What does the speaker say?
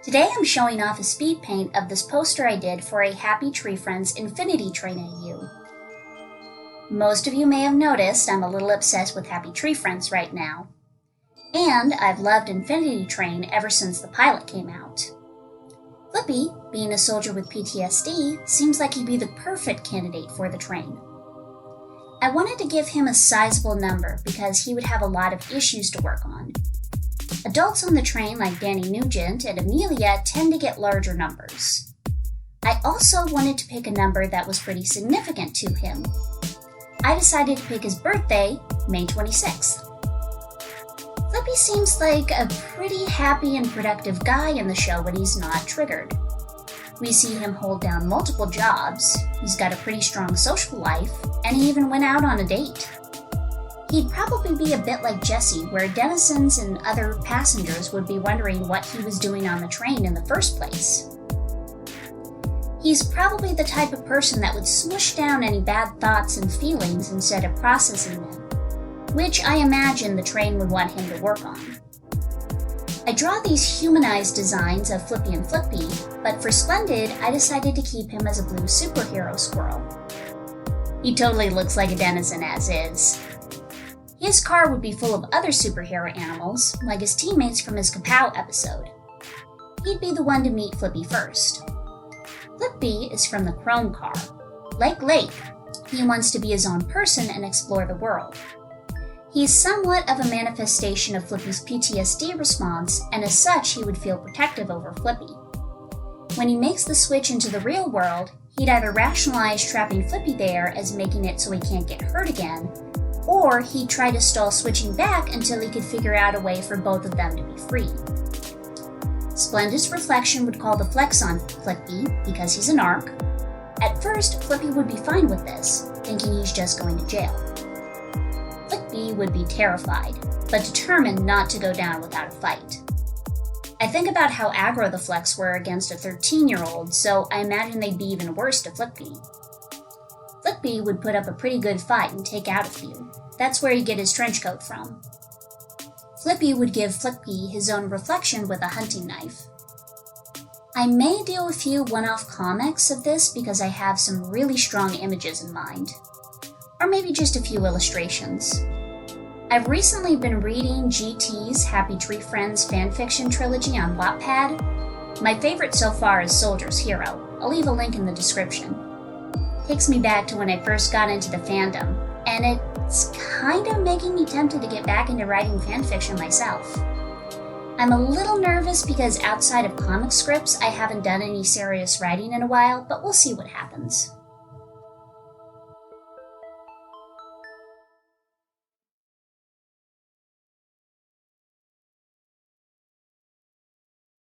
Today I'm showing off a speed paint of this poster I did for a Happy Tree Friends Infinity Train AU. Most of you may have noticed I'm a little obsessed with Happy Tree Friends right now. And I've loved Infinity Train ever since the pilot came out. Flippy, being a soldier with PTSD, seems like he'd be the perfect candidate for the train. I wanted to give him a sizable number because he would have a lot of issues to work on. Adults on the train like Danny Nugent and Amelia tend to get larger numbers. I also wanted to pick a number that was pretty significant to him. I decided to pick his birthday, May 26th. Flippy seems like a pretty happy and productive guy in the show when he's not triggered. We see him hold down multiple jobs, he's got a pretty strong social life, and he even went out on a date. He'd probably be a bit like Jesse, where denizens and other passengers would be wondering what he was doing on the train in the first place. He's probably the type of person that would smush down any bad thoughts and feelings instead of processing them, which I imagine the train would want him to work on. I draw these humanized designs of Flippy and Flippy, but for Splendid, I decided to keep him as a blue superhero squirrel. He totally looks like a denizen as is. His car would be full of other superhero animals, like his teammates from his Kapow episode. He'd be the one to meet Flippy first. Flippy is from the Chrome car. Like Lake, he wants to be his own person and explore the world. He's somewhat of a manifestation of Flippy's PTSD response, and as such, he would feel protective over Flippy. When he makes the switch into the real world, he'd either rationalize trapping Flippy there as making it so he can't get hurt again, or he'd try to stall switching back until he could figure out a way for both of them to be free. Splendid's reflection would call the flex on Flippy because he's a narc. At first, Flippy would be fine with this, thinking he's just going to jail. Flippy would be terrified, but determined not to go down without a fight. I think about how aggro the Flex were against a 13-year-old, so I imagine they'd be even worse to Flippy. Flippy would put up a pretty good fight and take out a few. That's where he'd get his trench coat from. Flippy would give Flippy his own reflection with a hunting knife. I may do a few one-off comics of this because I have some really strong images in mind. Or maybe just a few illustrations. I've recently been reading GT's Happy Tree Friends fanfiction trilogy on Wattpad. My favorite so far is Soldier's Hero. I'll leave a link in the description. Takes me back to when I first got into the fandom, and it's kind of making me tempted to get back into writing fanfiction myself. I'm a little nervous because outside of comic scripts, I haven't done any serious writing in a while, but we'll see what happens.